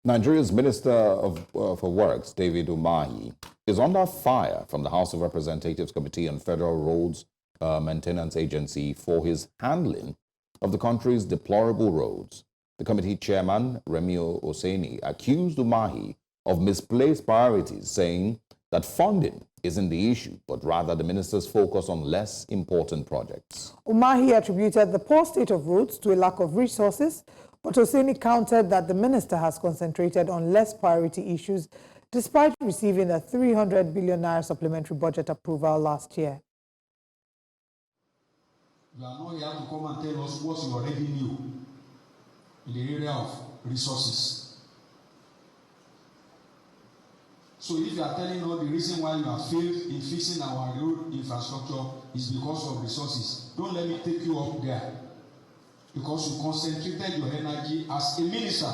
Nigeria's Minister for Works, David Umahi, is under fire from the House of Representatives Committee on Federal Roads Maintenance Agency for his handling of the country's deplorable roads. The committee chairman, Remi Oseni, accused Umahi of misplaced priorities, saying that funding isn't the issue, but rather the minister's focus on less important projects. Umahi attributed the poor state of roads to a lack of resources, but Oseni countered that the minister has concentrated on less priority issues despite receiving a 300 billion naira supplementary budget approval last year. You are not here to come and tell us what you already knew in the area of resources. So if you are telling us the reason why you have failed in fixing our road infrastructure is because of resources, don't let me take you up there. Because you concentrated your energy as a minister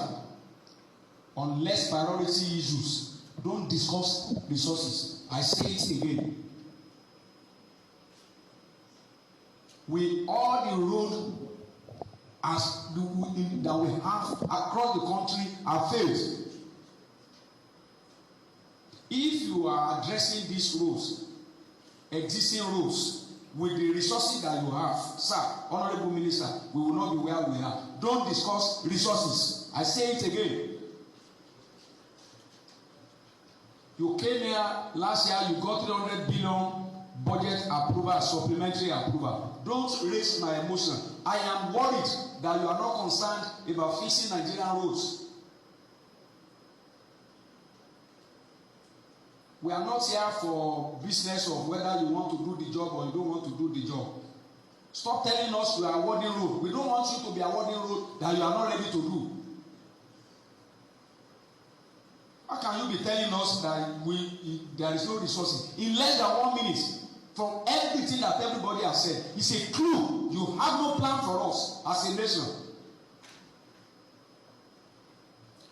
on less priority issues. Don't discuss resources. I say it again. With all the road that we have across the country have failed. If you are addressing these roads, existing roads, with the resources that you have, sir, Honorable Minister, we will not be where we are. Don't discuss resources. I say it again. You came here last year, you got 300 billion budget approval, supplementary approval. Don't raise my emotion. I am worried that you are not concerned about fixing Nigerian roads. We are not here for business of whether you want to do the job or you don't want to do the job. Stop telling us you are awarding road. We don't want you to be awarding road that you are not ready to do. How can you be telling us that there is no resources? In less than 1 minute, from everything that everybody has said, it's a clue. You have no plan for us as a nation.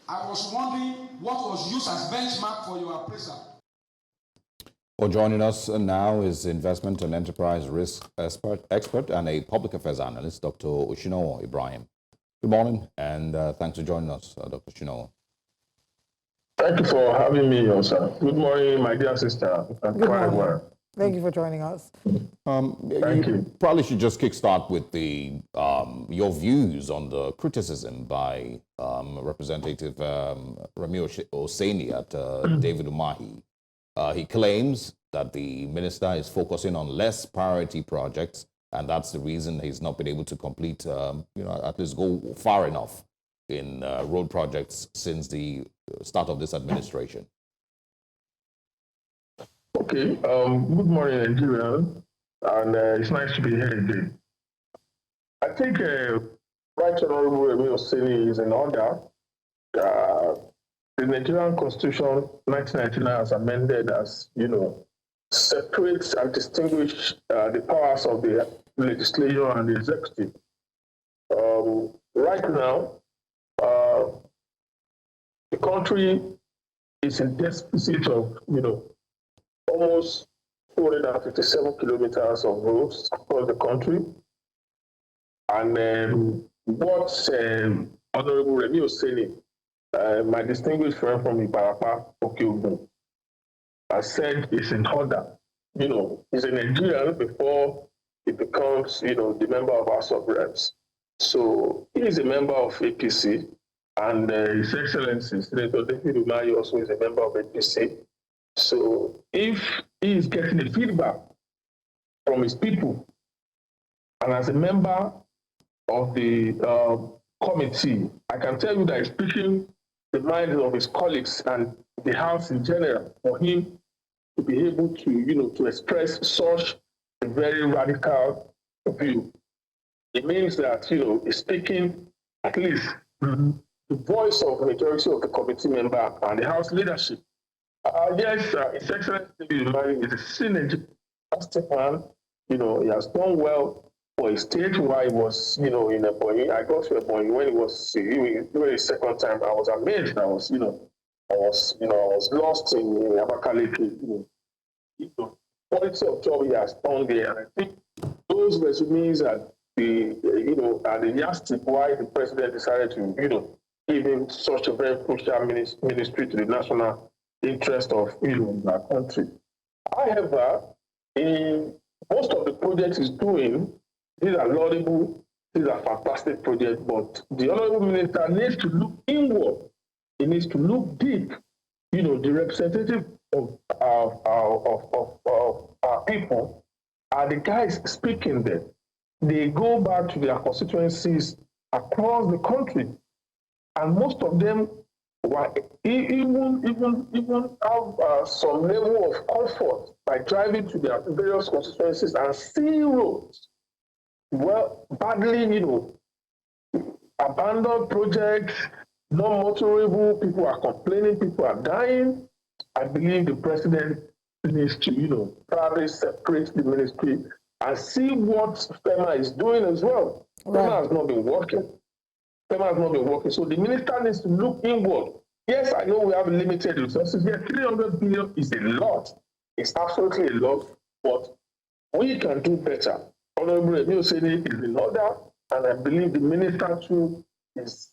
I was wondering what was used as benchmark for your appraisal. Well, joining us now is investment and enterprise risk expert and a public affairs analyst, Dr. Osinowo Ibrahim. Good morning, and thanks for joining us, Dr. Osinowo. Thank you for having me on, sir. Good morning, my dear sister. Good morning. Thank you for joining us. Thank you. Probably should just kickstart with the your views on the criticism by Representative Remi Oseni at David Umahi. He claims that the minister is focusing on less priority projects, and that's the reason he's not been able to complete, at least go far enough in road projects since the start of this administration. Okay. Good morning, Nigeria, and it's nice to be here again. I think Right Honorable Remi Oseni is in order. The Nigerian Constitution 1999 has amended as, separates and distinguish the powers of the legislature and the executive. Right now, the country is in deficit of, almost 457 kilometers of roads across the country. And what Honorable Remi Oseni, my distinguished friend from Ibarapa, Okeogun, has said is in order. He's a Nigerian before he becomes, the member of House of Reps. So he is a member of APC, and His Excellency Senator David Umahi also is a member of APC. So if he is getting the feedback from his people, and as a member of the committee, I can tell you that he's speaking the minds of his colleagues and the House in general, for him to be able to, to express such a very radical view. It means that, he's speaking at least the voice of the majority of the committee member and the House leadership. Yes, His Excellency David Umahi is a senior man. He has done well for a state where he was, in Ebonyi. I got to Ebonyi when he was during the second time. I was amazed. I was lost in Abakaliki. The quality of job he has done there, and I think those resumes are the yardstick why the president decided to, giving such a very crucial ministry to the national interest of our country. However, in most of the projects he's doing, these are laudable, these are fantastic projects, but the Honorable Minister needs to look inward. He needs to look deep. The representative of our people are the guys speaking there. They go back to their constituencies across the country, and most of them were even have some level of comfort by driving to their various constituencies and see roads badly, abandoned projects, not motorable. People are complaining. People are dying. I believe the president needs to, probably separate the ministry and see what FERMA is doing as well. Right. FERMA has not been working. So the minister needs to look inward. Yes, I know we have limited resources. Yes, 300 billion is a lot. It's absolutely a lot, but we can do better. Honorable Remi Oseni is in order, and I believe the minister too is,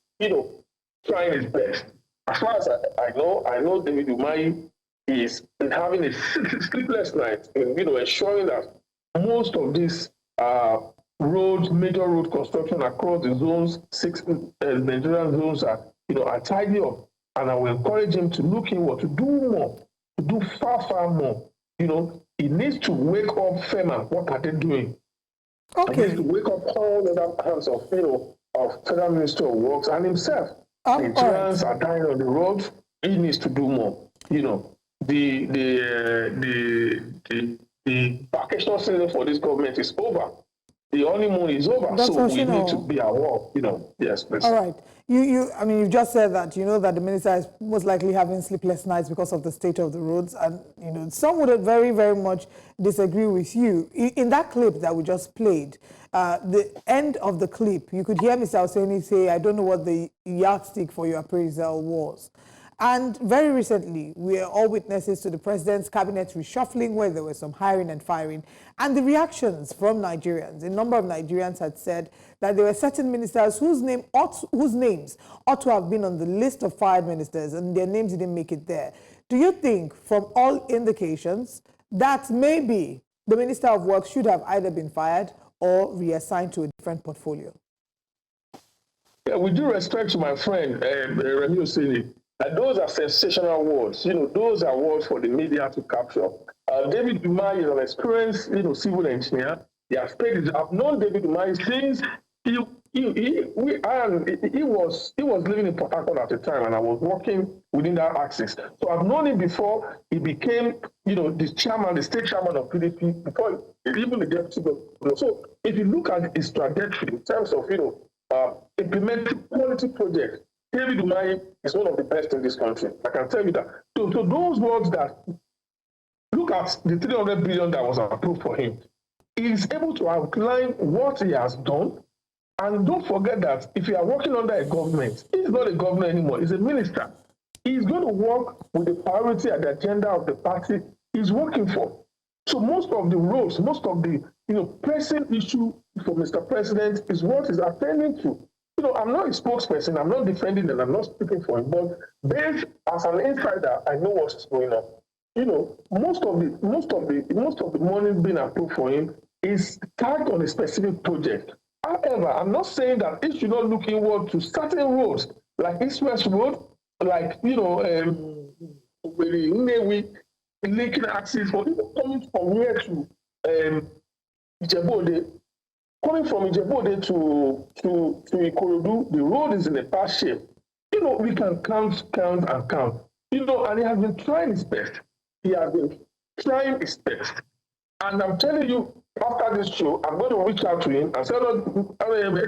trying his best. As far as I know David Umahi is having a sleepless night in, ensuring that most of these major road construction across the zones, 6 Nigerian zones are tidy up. And I will encourage him to look inward, to do more, to do far, far more. He needs to wake up FERMA. What are they doing? Okay. He needs to wake up all the other hands of Federal Ministry of Works and himself. Nigerians are dying on the road. He needs to do more. The vacation season for this government is over. The honeymoon is over, Dr. so we Osinowo, need to be aware. Yes, please. All right. You've just said that, that the minister is most likely having sleepless nights because of the state of the roads. And, some would very, very much disagree with you. In that clip that we just played, the end of the clip, you could hear Mr. Oseni say, I don't know what the yardstick for your appraisal was. And very recently, we are all witnesses to the president's cabinet reshuffling, where there was some hiring and firing. And the reactions from Nigerians, a number of Nigerians had said that there were certain ministers whose names ought to have been on the list of fired ministers, and their names didn't make it there. Do you think, from all indications, that maybe the Minister of Works should have either been fired or reassigned to a different portfolio? Yeah, with due respect to my friend, Remi Oseni, those are sensational words. Those are words for the media to capture. David Umahi is an experienced, civil engineer. I've known David Umahi since he was living in Port Harcourt at the time, and I was working within that axis. So I've known him before he became, the state chairman of PDP, before even the deputy governor. So if you look at his trajectory in terms of, implementing quality projects, David Umahi is one of the best in this country. I can tell you that. So those words that, look at the 300 billion that was approved for him. He is able to outline what he has done. And don't forget that if you are working under a government, he's not a governor anymore, he's a minister. He's going to work with the priority and the agenda of the party he's working for. So most of the roles, most of the pressing issue for Mr. President is what he's attending to. I'm not a spokesperson, I'm not defending and I'm not speaking for him, but based as an insider, I know what's going on. Most of the money being approved for him is tagged on a specific project. However, I'm not saying that it should not look inward to certain roads, like East West Road, like linking access for people coming from here to Ijebu-Ode. Coming from Ijebu-Ode to Ikorodu, the road is in a bad shape. We can count. And he has been trying his best. And I'm telling you, after this show, I'm going to reach out to him and say,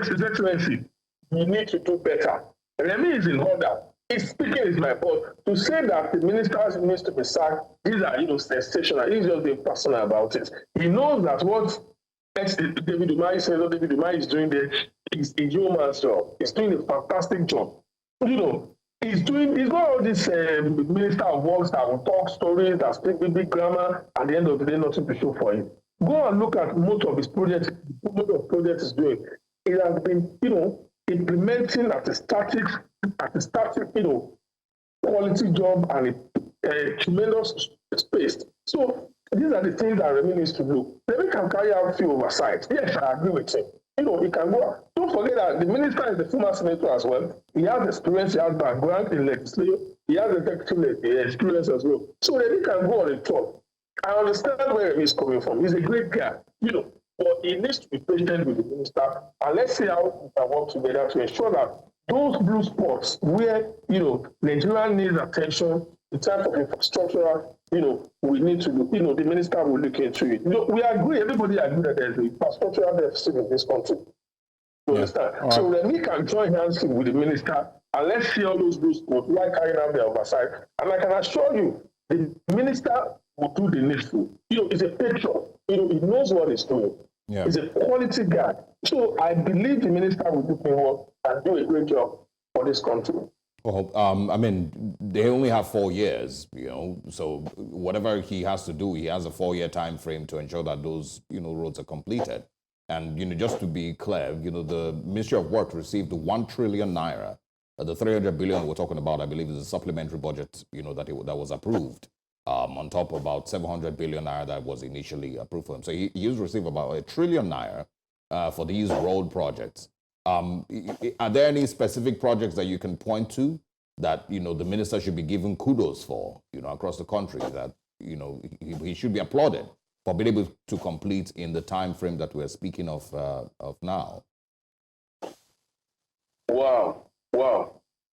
His Excellency, you need to do better. Remi is in order. He's speaking is my fault. To say that the ministers needs to be sacked, these are, sensational. He's just being personal about it. He knows that what David Umahi says, what David Umahi is doing there is a yeoman's job. He's doing a fantastic job. He's got all this minister of works that will talk stories, that speak big grammar, at the end of the day, nothing to show for him. Go and look at most of his projects, most of the projects he's doing. It has been, implementing at a static, quality job and a tremendous space. So these are the things that Remi needs to do. Remi can carry out few oversight. Yes, I agree with him. He can go. Don't forget that the minister is the former senator as well. He has experience, he has background in legislation, he has executive experience as well. So Remi can go on a tour. I understand where Remi is coming from. He's a great guy, but he needs to be patient with the minister, and let's see how we can work together to ensure that those blue spots where, Nigeria needs attention in terms of infrastructure, we need to look, the minister will look into it. We agree, everybody agree that there's an infrastructural deficit in this country. You understand? Right. So then we can join hands with the minister, and let's see all those blue spots who are carrying out their oversight. And I can assure you, the minister will do the needful. He's a patron. He knows what he's doing. Yeah. He's a quality guy. So I believe the minister will do work and do a great job for this country. Well, they only have 4 years, so whatever he has to do, he has a 4-year time frame to ensure that those, roads are completed. And, just to be clear, the Ministry of Work received 1 trillion naira. The 300 billion we're talking about, I believe, is a supplementary budget, that was approved. On top of about 700 billion naira that was initially approved for him. So he's received about 1 trillion naira for these road projects. Are there any specific projects that you can point to that, the minister should be given kudos for, across the country, that, he should be applauded for being able to complete in the time frame that we're speaking of now? Wow.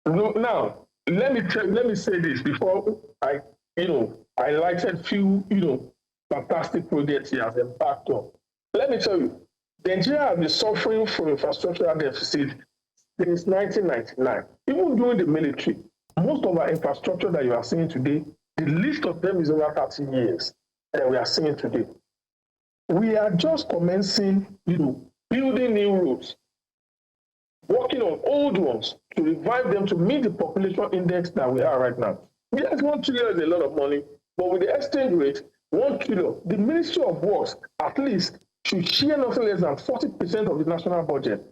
Now, let me say this before I highlighted few, fantastic projects he has embarked on. Let me tell you, Nigeria has been suffering from infrastructural deficit since 1999. Even during the military, most of our infrastructure that you are seeing today, the list of them is over 30 years that we are seeing today. We are just commencing, building new roads, working on old ones to revive them to meet the population index that we are right now. Yes, 1 trillion is a lot of money, but with the exchange rate, 1 trillion, the Ministry of Works at least should share nothing less than 40% of the national budget.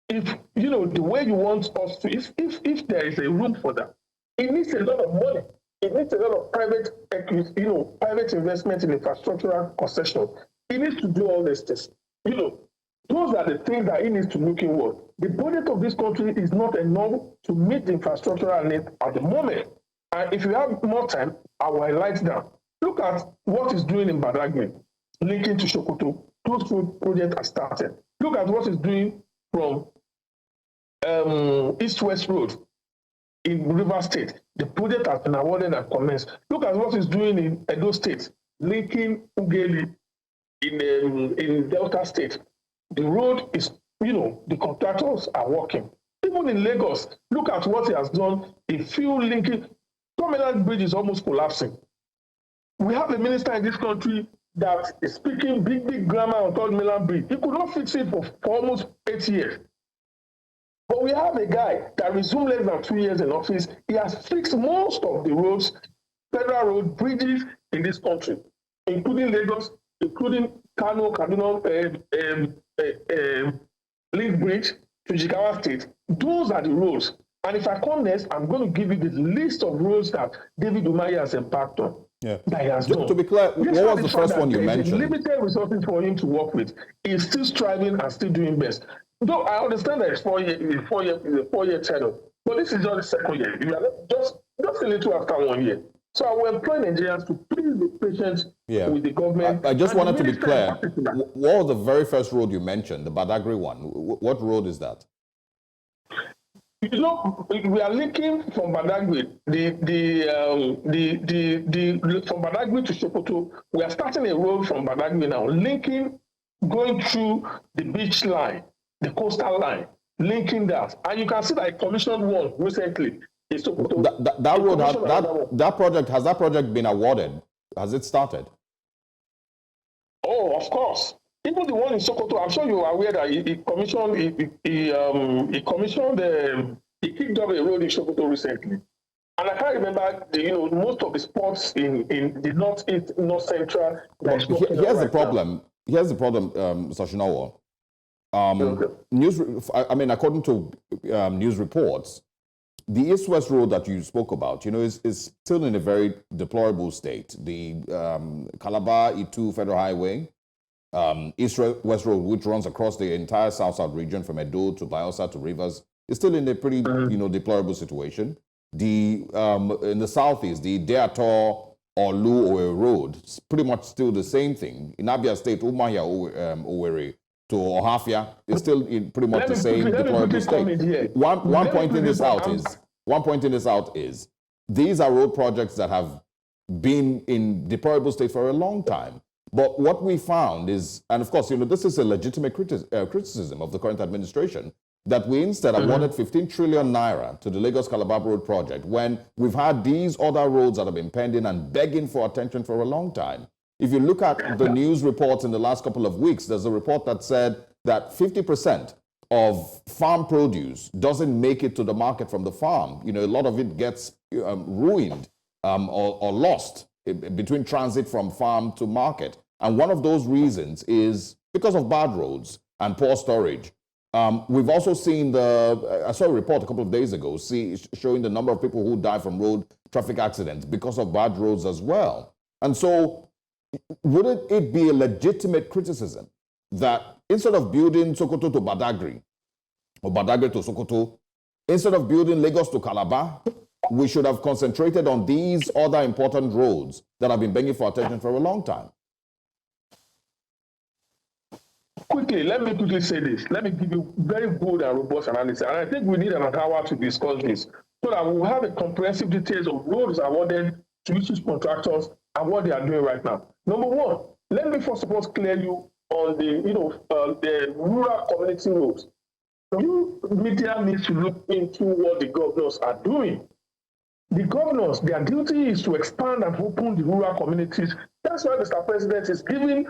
If, the way you want us to, if there is a room for that, it needs a lot of money. It needs a lot of private investment in infrastructural concession. It needs to do all these things. Those are the things that it needs to look inward. The budget of this country is not enough to meet the infrastructural need at the moment. And if you have more time, I will highlight down. Look at what is doing in Badagry, linking to Sokoto. Those two projects are started. Look at what is doing from East-West Road in River State. The project has been awarded and commenced. Look at what is doing in Edo State, linking Ugeli in Delta State. The road is, the contractors are working. Even in Lagos, look at what he has done. A few linking, Terminal Bridge is almost collapsing. We have a minister in this country that is speaking big grammar on Third Mainland Bridge. He could not fix it for almost 8 years. But we have a guy that resumed less than 2 years in office. He has fixed most of the roads, federal road bridges in this country, including Lagos, including Kano, Kaduna, Link Bridge to Jigawa State. Those are the roads. And if I come next, I'm going to give you the list of roads that David Umahi has embarked on. Yeah. That he has done. To be clear, what was the first one you mentioned? Limited resources for him to work with. He's still striving and still doing best. Though I understand that it's 4 year tenure, but this is just the second year. You are just a little after 1 year. So I will employ Nigerians to please be patient with the government. I just wanted to be clear. What was the very first road you mentioned, the Badagry one? What road is that? We are linking from Badagry, from Badagry to Sokoto. We are starting a road from Badagry now, linking, going through the beach line, the coastal line, linking that. And you can see that I commissioned one recently. That road, has that project been awarded? Has it started? Oh, of course. Even the one in Sokoto, I'm sure you are aware that he kicked off a road in Sokoto recently. And I can't remember most of the spots in the northeast, north central. Here's the problem. Mr. Osinowo. According to news reports, the East-West Road that you spoke about, is still in a very deplorable state. The Calabar-Itu Federal Highway, East-West Road, which runs across the entire South-South region from Edo to Bayelsa to Rivers, is still in a pretty, deplorable situation. In the southeast, the Deator or Lu Road, is pretty much still the same thing. In Abia State, Umahi Owerri to Ohafia is still in pretty much the same deplorable state. One point in this out is these are road projects that have been in deplorable state for a long time. But what we found is, and of course, this is a legitimate criticism of the current administration, that we instead awarded 15 trillion naira to the Lagos-Calabar Road project when we've had these other roads that have been pending and begging for attention for a long time. If you look at the news reports in the last couple of weeks, there's a report that said that 50% of farm produce doesn't make it to the market from the farm. A lot of it gets ruined or lost between transit from farm to market. And one of those reasons is because of bad roads and poor storage. We've also seen I saw a report a couple of days ago showing the number of people who die from road traffic accidents because of bad roads as well. And so wouldn't it be a legitimate criticism that instead of building Sokoto to Badagry or Badagry to Sokoto, instead of building Lagos to Calabar, we should have concentrated on these other important roads that have been begging for attention for a long time? Let me quickly say this. Let me give you very good and robust analysis. And I think we need an hour to discuss this so that we will have a comprehensive details of roads awarded to each contractors and what they are doing right now. Number one, let me first of all clear you on the rural community roads. You media needs to look into what the governors are doing. The governors, their duty is to expand and open the rural communities. That's why Mr. President is giving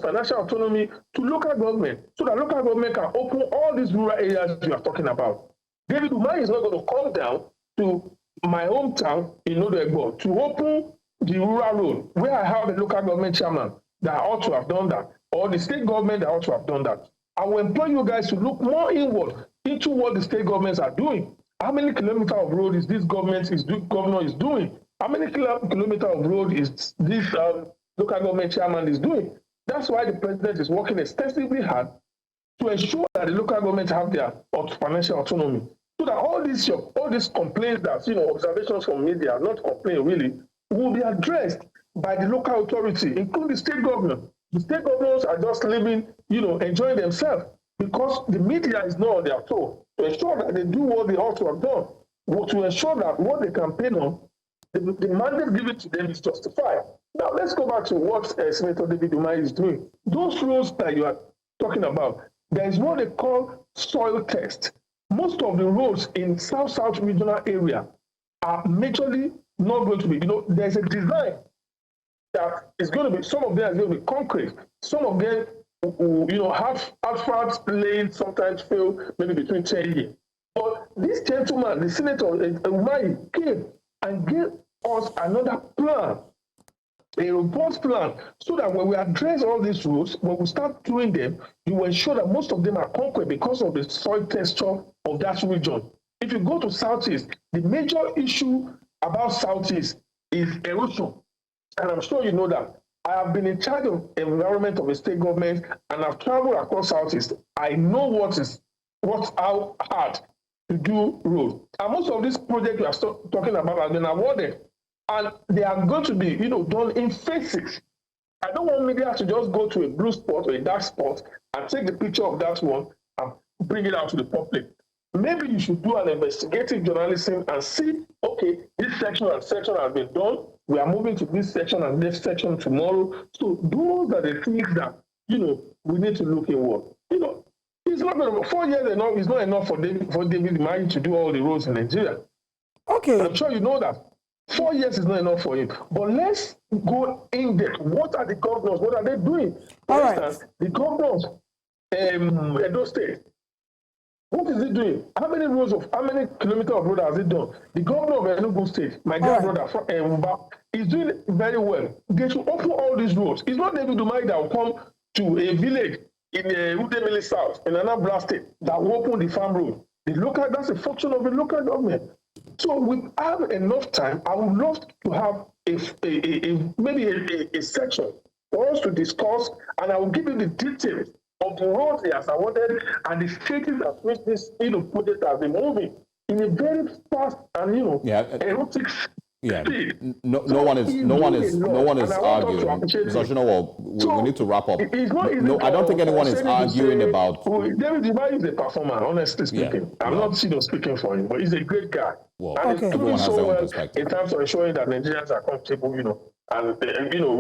financial autonomy to local government, so that local government can open all these rural areas you are talking about. David Umahi is not going to come down to my hometown in Odo-Egbo to open the rural road, where I have a local government chairman that ought to have done that, or the state government that ought to have done that. I will employ you guys to look more inward into what the state governments are doing. How many kilometers of road is this governor is doing? How many kilometers of road is this local government chairman is doing? That's why the president is working extensively hard to ensure that the local government have their financial autonomy, so that all these complaints that observations from media, not complaint really, will be addressed by the local authority, including the state government. The state governors are just living, enjoying themselves because the media is not on their toe to ensure that they do what they ought to have done, to ensure that what they campaign on, the mandate given to them is justified. Now, let's go back to what Senator David Umahi is doing. Those roads that you are talking about, there is what they call soil test. Most of the roads in South-South regional area are majorly not going to be, there's a design that is going to be, some of them are going to be concrete, some of them, have asphalt laid, sometimes fail, maybe between 10 years. But this gentleman, the Senator Umahi, came and gave us another plan, a robust plan, so that when we address all these roads, when we start doing them, you will ensure that most of them are concrete because of the soil texture of that region. If you go to Southeast, the major issue about Southeast is erosion. And I'm sure you know that. I have been in charge of environment of a state government, and I've traveled across Southeast. I know what's how hard to do roads. And most of these projects we are talking about have been awarded, and they are going to be, done in phases. I don't want media to just go to a blue spot or a dark spot and take the picture of that one and bring it out to the public. Maybe you should do an investigative journalism and see, okay, this section and section has been done. We are moving to this section and this section tomorrow. So those are the things that, we need to look inward. It's not going to, 4 years enough. It's not enough for David Umahi to do all the roads in Nigeria. Okay. I'm sure you know that. 4 years is not enough for him. But let's go in depth. What are the governors? What are they doing? For instance, the governors, Edo State, what is he doing? How many kilometers of road has he done? The governor of Enugu State, my dear brother, is doing very well. They should open all these roads. It's not David Umahi that will come to a village in Udemili South, in Anambra State, that will open the farm road. That's a function of the local government. So we have enough time. I would love to have maybe a section for us to discuss, and I will give you the details of the roads he has awarded and the stages at which this project has been moving in a very fast and erotic speed. No one is arguing. Mr. Osinowo, we need to wrap up. I don't think anyone is arguing about. David Umahi is a performer, honestly speaking. I'm not speaking for him, but he's a great guy. Well, and he's doing so well perspective in terms of ensuring that Nigerians are comfortable, and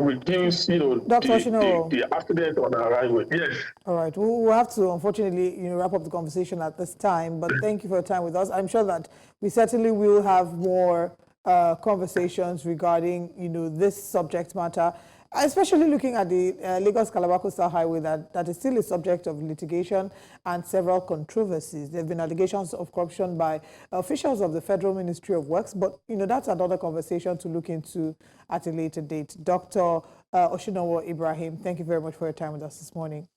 reduce, Dr. Osinowo, the accident on our highway. Yes. All right. We'll have to, unfortunately, wrap up the conversation at this time. But thank you for your time with us. I'm sure that we certainly will have more conversations regarding, this subject matter, especially looking at the Lagos-Calabar Coastal Highway that is still a subject of litigation and several controversies. There have been allegations of corruption by officials of the Federal Ministry of Works, but that's another conversation to look into at a later date. Dr. Osinowo Ibrahim, thank you very much for your time with us this morning.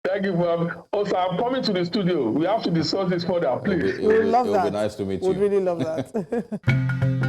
Thank you, Bob. Also, I'm coming to the studio. We have to discuss this further, please. We would love that. It would be nice to meet you. We'd really love that.